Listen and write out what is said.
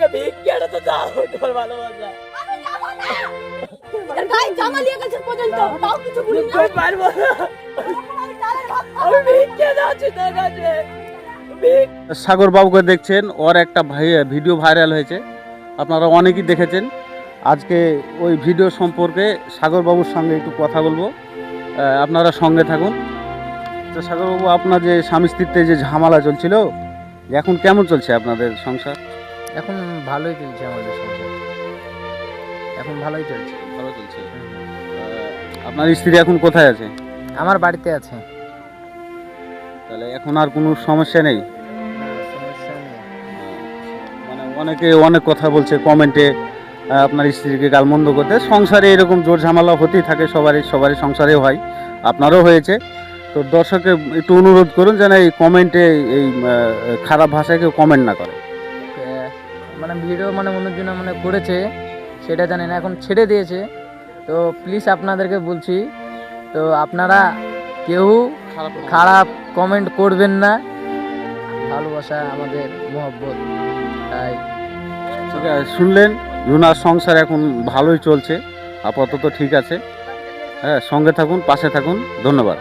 আমাকে ভিক্ষাটা তো দাও, তোমার ভালোবাসা। ভাই জামা নিয়ে গেছে পর্যন্ত তাও কিছু বলি না। পারবো না, আমি ভিক্ষা যাচ্ছি তোর কাছে। সাগর বাবুকে দেখছেন, ওর একটা ভিডিও ভাইরাল হয়েছে, আপনারা অনেকেই দেখেছেন। আজকে ওই ভিডিও সম্পর্কে সাগর বাবুর সঙ্গে একটু কথা বলবো, আপনারা সঙ্গে থাকুন। তো সাগর বাবু, আপনার যে স্বামী স্ত্রীতে যে ঝামেলা চলছিল, এখন কেমন চলছে আপনাদের সংসার? এখন ভালোই চলছে আমাদের সংসার, এখন ভালোই চলছে। ভালো চলছে। আপনার স্ত্রী এখন কোথায় আছে? আমার বাড়িতে আছে। তাহলে এখন আর কোনো সমস্যা নেই? সমস্যা নেই। মানে অনেকে অনেক কথা বলছে কমেন্টে, আপনার স্ত্রীকে গালমন্দ করতে। সংসারে এরকম জোর ঝামেলা হতেই থাকে, সবারই সংসারেও হয়, আপনারও হয়েছে। তো দর্শককে একটু অনুরোধ করুন যেন এই কমেন্টে এই খারাপ ভাষায় কেউ কমেন্ট না করে। মানে ভিডিও মানে অন্যজনে মানে করেছে সেটা জানি না, এখন ছেড়ে দিয়েছে। তো প্লিজ আপনাদেরকে বলছি, তো আপনারা কেউ খারাপ কমেন্ট করবেন না। ভালোবাসা আমাদের মহব্বত, তাই ঠিক আছে, শুনলেন, রুনার সংসার এখন ভালোই চলছে, আপাতত ঠিক আছে। হ্যাঁ, সঙ্গে থাকুন, পাশে থাকুন, ধন্যবাদ।